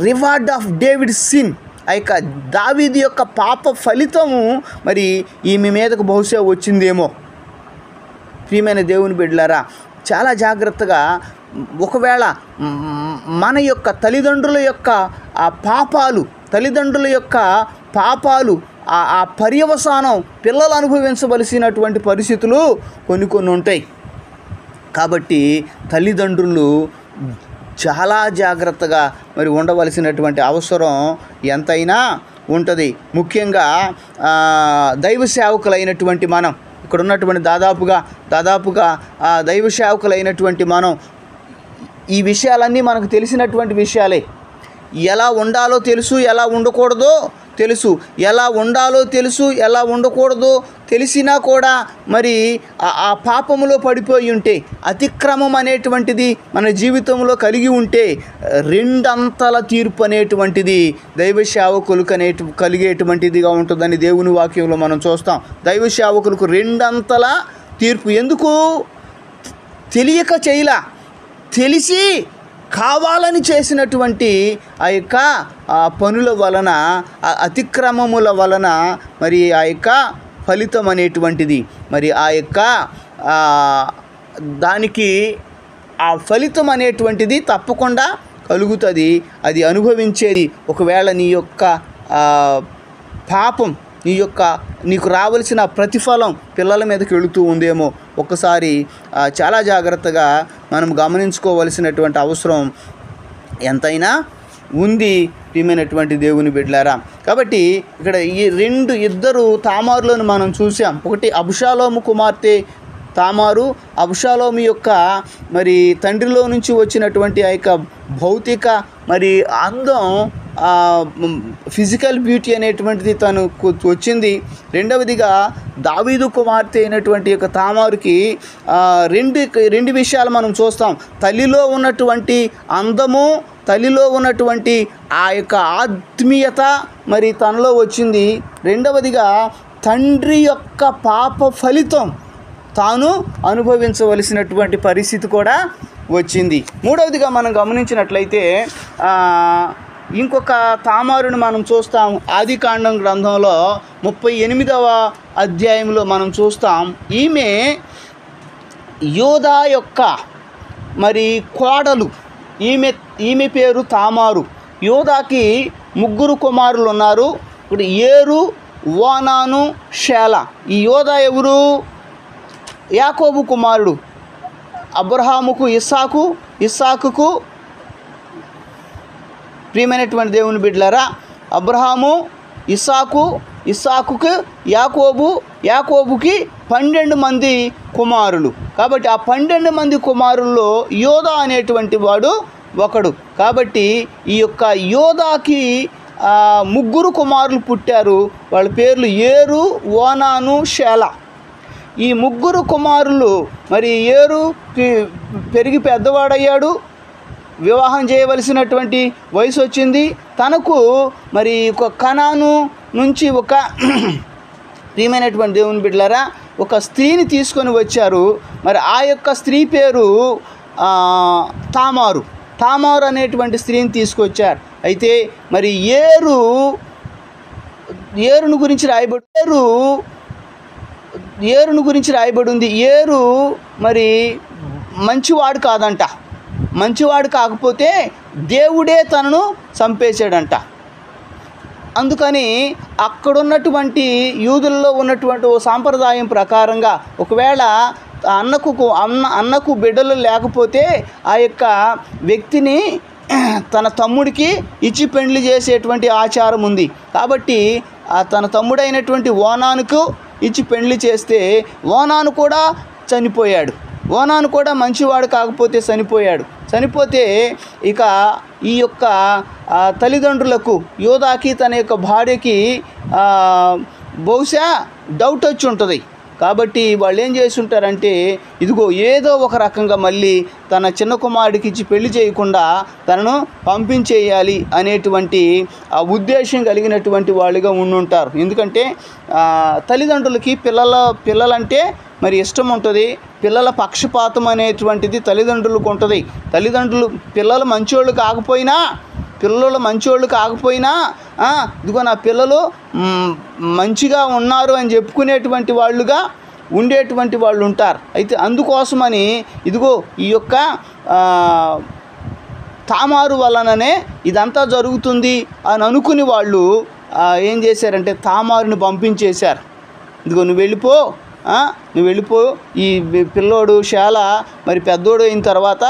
రివార్డ్ ఆఫ్ డేవిడ్ సిన్, ఆ యొక్క దావీదు యొక్క పాప ఫలితము మరి ఈమె మీదకు బహుశా వచ్చిందేమో. ప్రియమైన దేవుని బిడ్డలారా, చాలా జాగ్రత్తగా, ఒకవేళ మన యొక్క తల్లిదండ్రుల యొక్క పాపాలు ఆ పర్యవసానం పిల్లలు అనుభవించవలసినటువంటి పరిస్థితులు కొన్ని ఉంటాయి. కాబట్టి తల్లిదండ్రులు చాలా జాగ్రత్తగా మరి ఉండవలసినటువంటి అవసరం ఎంతైనా ఉంటుంది. ముఖ్యంగా దైవ సేవకులైనటువంటి మనం, ఇక్కడ ఉన్నటువంటి దాదాపుగా దైవ సేవకులైనటువంటి మనం, ఈ విషయాలన్నీ మనకు తెలిసినటువంటి విషయాలే. ఎలా ఉండాలో తెలుసు, ఎలా ఉండకూడదో తెలుసు. ఎలా ఉండాలో తెలుసు, ఎలా ఉండకూడదో తెలిసినా కూడా మరి ఆ పాపములో పడిపోయి ఉంటే, అతిక్రమం అనేటువంటిది మన జీవితంలో కలిగి ఉంటే, రెండంతల తీర్పు అనేటువంటిది దైవ సేవకులకు కలిగేటువంటిదిగా ఉంటుందని దేవుని వాక్యంలో మనం చూస్తాం. దైవ సేవకులకు రెండంతల తీర్పు. ఎందుకు? తెలియక చేయలా, తెలిసి కావాలని చేసినటువంటి ఆ యొక్క పనుల వలన, అతిక్రమముల వలన మరి ఆ యొక్క ఫలితం అనేటువంటిది, మరి ఆ యొక్క దానికి ఆ ఫలితం అనేటువంటిది తప్పకుండా కలుగుతుంది. అది అనుభవించేది ఒకవేళ నీ యొక్క పాపం, నీకు రావాల్సిన ప్రతిఫలం పిల్లల మీదకి వెళుతూ ఉందేమో. ఒక్కసారి చాలా జాగ్రత్తగా మనం గమనించుకోవలసినటువంటి అవసరం ఎంతైనా ఉంది ప్రియమైనటువంటి దేవుని బిడ్డలారా. కాబట్టి ఇక్కడ ఈ ఇద్దరు తామారులను మనం చూసాం. ఒకటి అబుషాలోము కుమార్తె తామారు, అబుషాలోము యొక్క మరి తండ్రిలో నుంచి వచ్చినటువంటి ఆ యొక్క భౌతిక మరి అందం, ఫిజికల్ బ్యూటీ అనేటువంటిది తను వచ్చింది. రెండవదిగా దావీదు కుమార్తె అయినటువంటి యొక్క తామారుకి రెండు విషయాలు మనం చూస్తాం. తల్లిలో ఉన్నటువంటి అందము, తల్లిలో ఉన్నటువంటి ఆ యొక్క ఆత్మీయత మరి తనలో వచ్చింది. రెండవదిగా తండ్రి యొక్క పాప ఫలితం తాను అనుభవించవలసినటువంటి పరిస్థితి కూడా వచ్చింది. మూడవదిగా మనం గమనించినట్లయితే ఇంకొక తామారుని మనం చూస్తాం. ఆదికాండం గ్రంథంలో 38వ అధ్యాయంలో మనం చూస్తాం. ఈమె యోదా యొక్క మరి కోడలు. ఈమె పేరు తామారు. యోదాకి 3 కుమారులు ఉన్నారు. ఇప్పుడు ఏరు, ఓనాను, షేలా. ఈ యోదా ఎవరు? యాకోబు కుమారుడు. అబ్రహాముకు ఇస్సాకుకు ప్రియమైనటువంటి దేవుని బిడ్డలారా, అబ్రహాము, ఇస్సాకుకి యాకోబుకి 12 మంది కుమారులు. కాబట్టి ఆ 12 మంది కుమారుల్లో యోదా అనేటువంటి వాడు ఒకడు. కాబట్టి ఈ యొక్క యోదాకి 3 కుమారులు పుట్టారు. వాళ్ళ పేర్లు ఏరు, ఓనాను, షేలా. ఈ 3 కుమారులు మరి ఏరుకి పెరిగి పెద్దవాడయ్యాడు, వివాహం చేయవలసినటువంటి వయసు వచ్చింది. తనకు మరి ఒక కనాను నుంచి ఒక ప్రియమైనటువంటి దేవుని బిడ్డలారా ఒక స్త్రీని తీసుకొని వచ్చారు. మరి ఆ యొక్క స్త్రీ పేరు తామారు అనేటువంటి స్త్రీని తీసుకొచ్చారు. అయితే మరి ఏరును గురించి రాయబడి ఉంది. ఏరు మరి మంచివాడు కాదంట. మంచివాడు కాకపోతే దేవుడే తనను చంపేశాడంట. అందుకని అక్కడున్నటువంటి యూదుల్లో ఉన్నటువంటి ఓ సాంప్రదాయం ప్రకారంగా ఒకవేళ అన్నకు బిడ్డలు లేకపోతే ఆ యొక్క వ్యక్తిని తన తమ్ముడికి ఇచ్చి పెండ్లి చేసేటువంటి ఆచారం ఉంది. కాబట్టి తన తమ్ముడైనటువంటి ఓనానుకు ఇచ్చి పెండ్లి చేస్తే ఓనాను కూడా చనిపోయాడు. ఓనాను కూడా మంచివాడు కాకపోతే చనిపోతే ఇక ఈ యొక్క తల్లిదండ్రులకు యోదాకి తన యొక్క భార్యకి బహుశా డౌట్ వచ్చి ఉంటుంది. కాబట్టి వాళ్ళు ఏం చేసి ఉంటారంటే ఇదిగో ఏదో ఒక రకంగా మళ్ళీ తన చిన్న కుమారుడికి ఇచ్చి పెళ్లి చేయకుండా తనను పంపించేయాలి అనేటువంటి ఉద్దేశం కలిగినటువంటి వాళ్ళుగా ఉండుంటారు. ఎందుకంటే తల్లిదండ్రులకి పిల్లలంటే మరి ఇష్టం ఉంటుంది. పిల్లల పక్షపాతం అనేటువంటిది తల్లిదండ్రులకు ఉంటుంది. పిల్లలు మంచోళ్ళు కాకపోయినా ఇదిగో నా పిల్లలు మంచిగా ఉన్నారు అని చెప్పుకునేటువంటి వాళ్ళుగా ఉండేటువంటి వాళ్ళు ఉంటారు. అయితే అందుకోసమని ఇదిగో ఈ యొక్క తామారు వలననే ఇదంతా జరుగుతుంది అని అనుకుని వాళ్ళు ఏం చేశారంటే తామారుని పంపించేశారు. ఇదిగో నువ్వు వెళ్ళిపో, ఈ పిల్లోడు చాలా మరి పెద్దోడు అయిన తర్వాత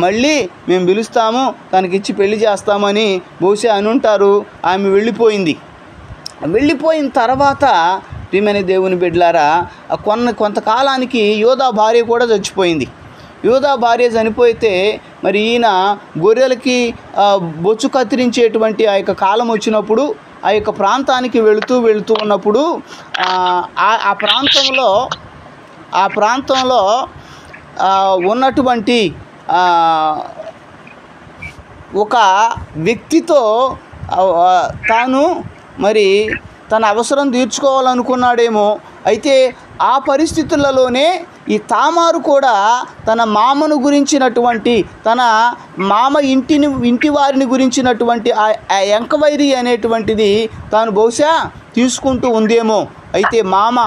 మళ్ళీ మేము పిలుస్తాము, తనకిచ్చి పెళ్లి చేస్తామని బహుశా అని ఉంటారు. ఆమె వెళ్ళిపోయిన తర్వాత ప్రియమైన దేవుని బిడ్డలారా కొంతకాలానికి యోదా భార్య కూడా చచ్చిపోయింది. యోదా భార్య చనిపోతే మరి ఈయన గొర్రెలకి బొచ్చు కత్తిరించేటువంటి ఆ యొక్క కాలం వచ్చినప్పుడు ఆ యొక్క ప్రాంతానికి వెళుతూ ఉన్నప్పుడు ఆ ప్రాంతంలో ఉన్నటువంటి ఒక వ్యక్తితో తాను మరి తన అవసరం తీర్చుకోవాలనుకున్నాడేమో. అయితే ఆ పరిస్థితులలోనే ఈ తామారు కూడా తన మామను గురించినటువంటి తన మామ ఇంటి వారిని గురించినటువంటి ఆ ఎంక్వైరీ అనేటువంటిది తాను బహుశా తీసుకుంటూ ఉందేమో. అయితే మామ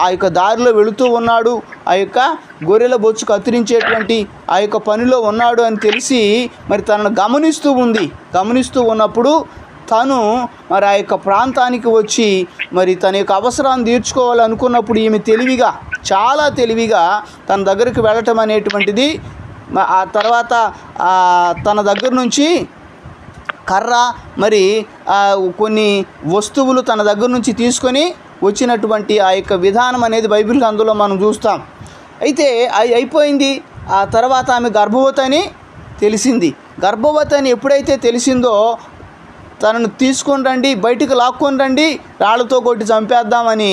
ఆ యొక్క దారిలో వెళుతూ ఉన్నాడు, ఆ యొక్క గొర్రెల బొచ్చు కత్తిరించేటువంటి ఆ యొక్క పనిలో ఉన్నాడు అని తెలిసి మరి తనను గమనిస్తూ ఉన్నప్పుడు తను మరి ఆ యొక్క ప్రాంతానికి వచ్చి మరి తన యొక్క అవసరాన్ని తీర్చుకోవాలనుకున్నప్పుడు ఈమె చాలా తెలివిగా తన దగ్గరికి వెళ్ళటం అనేటువంటిది, ఆ తర్వాత తన దగ్గర నుంచి కర్ర మరి కొన్ని వస్తువులు తన దగ్గర నుంచి తీసుకొని వచ్చినటువంటి ఆ యొక్క విధానం అనేది బైబిల్ అందులో మనం చూస్తాం. అయితే అయిపోయింది. ఆ తర్వాత ఆమె గర్భవతి అని తెలిసింది. గర్భవతి అని ఎప్పుడైతే తెలిసిందో తనను తీసుకొని రండి, బయటికి లాక్కొని రండి, రాళ్ళతో కొట్టి చంపేద్దామని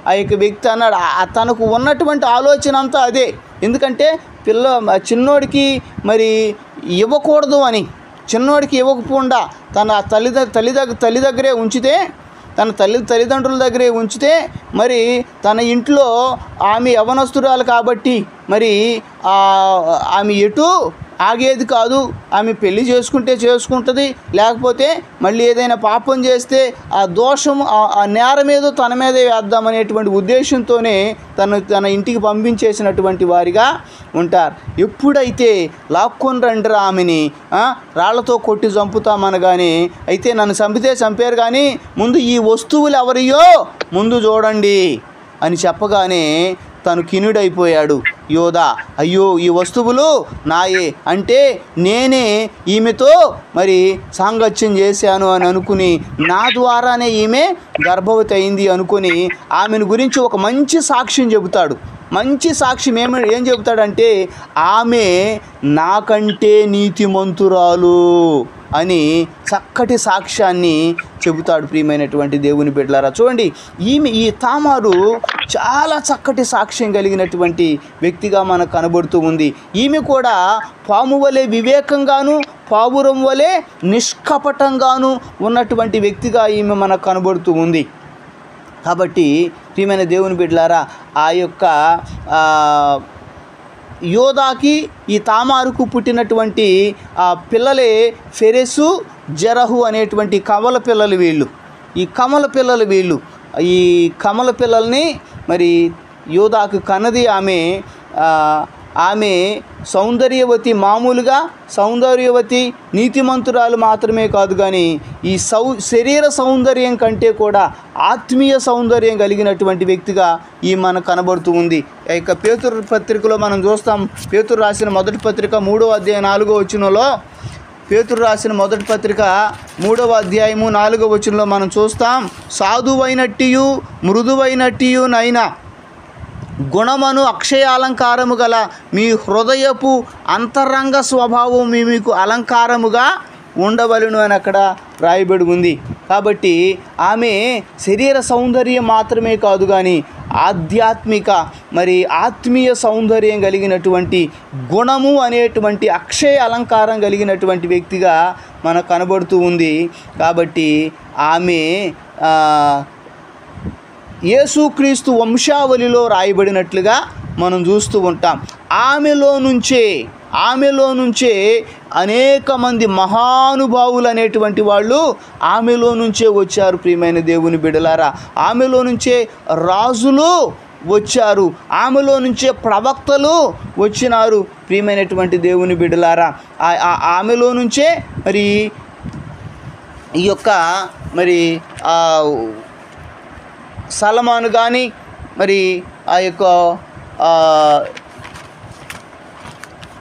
ఆ యొక్క వ్యక్తి అన్నాడు. తనకు ఉన్నటువంటి ఆలోచన అంతా అదే. ఎందుకంటే చిన్నోడికి మరి ఇవ్వకూడదు అని, చిన్నోడికి ఇవ్వకుండా తన తల్లి దగ్గరే ఉంచితే, తన తల్లిదండ్రుల దగ్గరే ఉంచితే మరి తన ఇంట్లో ఆమె యవనస్తురాలు కాబట్టి మరి ఆమె ఎటు ఆగేది కాదు. ఆమె పెళ్లి చేసుకుంటుంది, లేకపోతే మళ్ళీ ఏదైనా పాపం చేస్తే ఆ దోషం ఆ నేరం ఏదో తన మీదే వేద్దామనేటువంటి ఉద్దేశంతోనే తన ఇంటికి పంపించేసినటువంటి వారిగా ఉంటారు. ఎప్పుడైతే లాక్కొని రండి ఆమెని రాళ్లతో కొట్టి చంపుతామనగానే, అయితే నన్ను చంపారు కానీ ముందు ఈ వస్తువులు ఎవరియో ముందు చూడండి అని చెప్పగానే తను కినుడైపోయాడు యోధా. అయ్యో ఈ వస్తువులు నాయే, అంటే నేనే ఈమెతో మరి సాంగత్యం చేశాను అని అనుకుని నా ద్వారానే ఈమె గర్భవతి అయింది అనుకుని ఆమెను గురించి ఒక మంచి సాక్ష్యం చెబుతాడు. మంచి సాక్ష్యం ఏం చెబుతాడంటే ఆమె నాకంటే నీతిమంతురాలు అని చక్కటి సాక్ష్యాన్ని చెబుతాడు. ప్రియమైనటువంటి దేవుని బిడ్డలారా, చూడండి, ఈ తామారు చాలా చక్కటి సాక్ష్యం కలిగినటువంటి వ్యక్తిగా మనకు కనబడుతూ ఉంది. ఈమె కూడా పాము వలె వివేకంగాను, పావురం వలె నిష్కపటంగాను ఉన్నటువంటి వ్యక్తిగా ఈమె మనకు కనబడుతూ ఉంది. కాబట్టి ప్రియమైన దేవుని బిడ్డలారా, ఆ యొక్క యోధాకి ఈ తామారుకు పుట్టినటువంటి పిల్లలే ఫెరెసు, జరహు అనేటువంటి కమల పిల్లలు వీళ్ళు. ఈ కమల పిల్లల్ని మరి యోధాకు కన్నది ఆమె ఆమె సౌందర్యవతి, మామూలుగా సౌందర్యవతి నీతిమంతురాలు మాత్రమే కాదు, కానీ ఈ శరీర సౌందర్యం కంటే కూడా ఆత్మీయ సౌందర్యం కలిగినటువంటి వ్యక్తిగా ఈ మనకు కనబడుతూ ఉంది. ఇక పేతురు పత్రికలో మనం చూస్తాం. పేతురు రాసిన మొదటి పత్రిక 3వ అధ్యాయం 4వ వచనంలో, పేతురు రాసిన మొదటి పత్రిక 3వ అధ్యాయము 4వ వచనంలో మనం చూస్తాం, సాధువైనట్టియు మృదువైనట్టియునైనా గుణమను అక్షయ అలంకారము గల మీ హృదయపు అంతరంగ స్వభావం మీకు అలంకారముగా ఉండవలను అని అక్కడ రాయబడి ఉంది. కాబట్టి ఆమె శరీర సౌందర్యం మాత్రమే కాదు, కానీ ఆధ్యాత్మిక ఆత్మీయ సౌందర్యం కలిగినటువంటి గుణము అనేటువంటి అక్షయ అలంకారం కలిగినటువంటి వ్యక్తిగా మనకు కనబడుతూ ఉంది. కాబట్టి ఆమె యేసుక్రీస్తు వంశావళిలో రాయబడినట్లుగా మనం చూస్తూ ఉంటాం. ఆమెలో నుంచే అనేక మంది మహానుభావులు అనేటువంటి వాళ్ళు ఆమెలో నుంచే వచ్చారు. ప్రియమైన దేవుని బిడ్డలారా, ఆమెలో నుంచే రాజులు వచ్చారు, ఆమెలో నుంచే ప్రవక్తలు వచ్చినారు. ప్రియమైనటువంటి దేవుని బిడ్డలారా, ఆమెలో నుంచే ఈ యొక్క సల్మాను కానీ ఆ యొక్క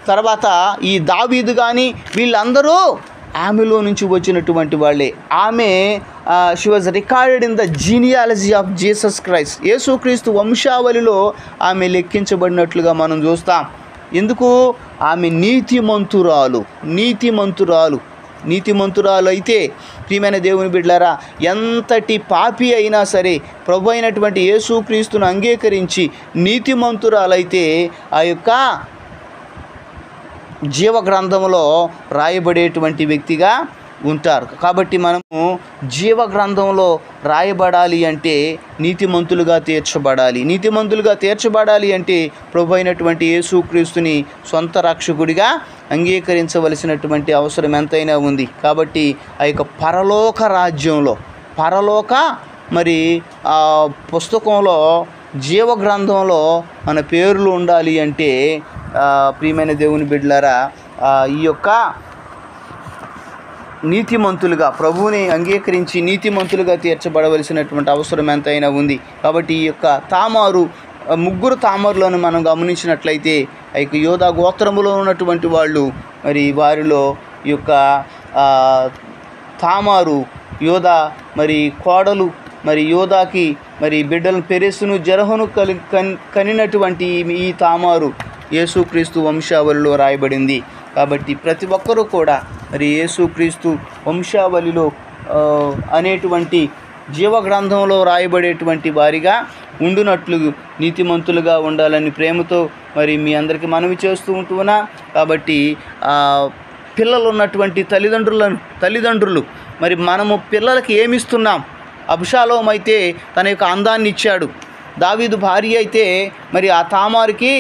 తర్వాత ఈ దావీదు కానీ వీళ్ళందరూ ఆమెలో నుంచి వచ్చినటువంటి వాళ్ళే. ఆమె she was recorded in the genealogy of Jesus Christ. యేసుక్రీస్తు వంశావళిలో ఆమె లెక్కించబడినట్లుగా మనం చూస్తాం. ఎందుకు? ఆమె నీతిమంతురాలు అయితే, ప్రియమైన దేవుని బిడ్డలారా, ఎంతటి పాపి అయినా సరే ప్రభు అయినటువంటి యేసుక్రీస్తును అంగీకరించి నీతిమంతురాలైతే ఆ యొక్క జీవ గ్రంథంలో రాయబడేటువంటి వ్యక్తిగా ఉంటారు. కాబట్టి మనము జీవ గ్రంథంలో రాయబడాలి అంటే నీతిమంతులుగా తీర్చబడాలి అంటే ప్రభు అయినటువంటి యేసుక్రీస్తుని సొంత రక్షకుడిగా అంగీకరించవలసినటువంటి అవసరం ఎంతైనా ఉంది. కాబట్టి ఆ యొక్క పరలోక రాజ్యంలో పుస్తకంలో జీవ గ్రంథంలో మన పేర్లు ఉండాలి అంటే ప్రియమైన దేవుని బిడ్డలారా, ఈ యొక్క నీతిమంతులుగా ప్రభువుని అంగీకరించి నీతిమంతులుగా తీర్చబడవలసినటువంటి అవసరం ఎంతైనా ఉంది. కాబట్టి ఈ యొక్క ముగ్గురు తామారులను మనం గమనించినట్లయితే ఆ యొక్క యోధా గోత్రములో ఉన్నటువంటి వాళ్ళు, వారిలో ఈ యొక్క తామారు యోధా కోడలు, యోధాకి బిడ్డలను పెరెసును జరహును కనినటువంటి ఈ తామారు యేసుక్రీస్తు వంశావళిలో రాయబడింది. కాబట్టి ప్రతి ఒక్కరూ కూడా యేసుక్రీస్తు వంశావళిలో అనేటువంటి జీవ గ్రంథంలో రాయబడేటువంటి వారిగా ఉండునట్లు నీతిమంతులుగా ఉండాలని ప్రేమతో మీ అందరికీ మనవి చేస్తూ ఉంటున్నా. కాబట్టి పిల్లలు ఉన్నటువంటి తల్లిదండ్రులు మనము పిల్లలకి ఏమిస్తున్నాం? అబ్షాలోము అయితే తన యొక్క అందాన్ని ఇచ్చాడు. దావీదు భార్య అయితే ఆ తామారుకి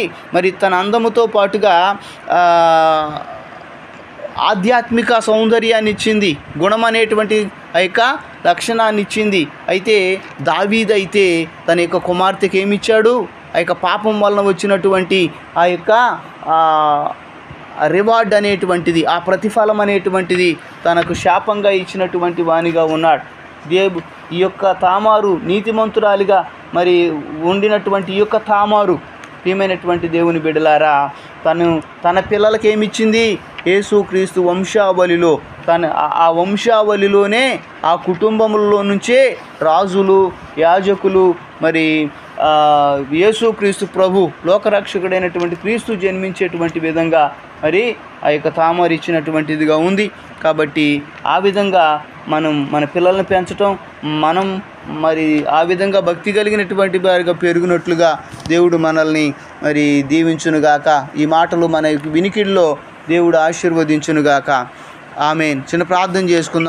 తన అందముతో పాటుగా ఆధ్యాత్మిక సౌందర్యాన్ని ఇచ్చింది, గుణం అనేటువంటి ఆ యొక్క లక్షణాన్ని ఇచ్చింది. అయితే దావీదు అయితే తన యొక్క కుమార్తెకి ఏమిచ్చాడు? ఆ యొక్క పాపం వలన వచ్చినటువంటి ఆ యొక్క రివార్డ్ అనేటువంటిది, ఆ ప్రతిఫలం అనేటువంటిది తనకు శాపంగా ఇచ్చినటువంటి వానిగా ఉన్నాడు. ఈ యొక్క తామారు నీతిమంతురాలిగా ఉండినటువంటి ఈ యొక్క తామారు, ప్రియమైనటువంటి దేవుని బిడ్డలారా, తన పిల్లలకి ఏమిచ్చింది? యేసుక్రీస్తు వంశావళిలో ఆ వంశావళిలోనే ఆ కుటుంబములలో నుంచే రాజులు, యాజకులు, యేసుక్రీస్తు ప్రభు లోకరక్షకుడైనటువంటి క్రీస్తు జన్మించేటువంటి విధంగా ఆ యొక్క తామారు ఇచ్చినటువంటిదిగా ఉంది. కాబట్టి ఆ విధంగా మన పిల్లల్ని పెంచటం, మనం ఆ విధంగా భక్తి కలిగినటువంటి వారిగా పెరిగినట్లుగా దేవుడు మనల్ని దీవించునుగాక. ఈ మాటలు మన వినికిడిలో దేవుడు ఆశీర్వదించునుగాక. ఆమేన్. చిన్న ప్రార్థన చేసుకుందాం.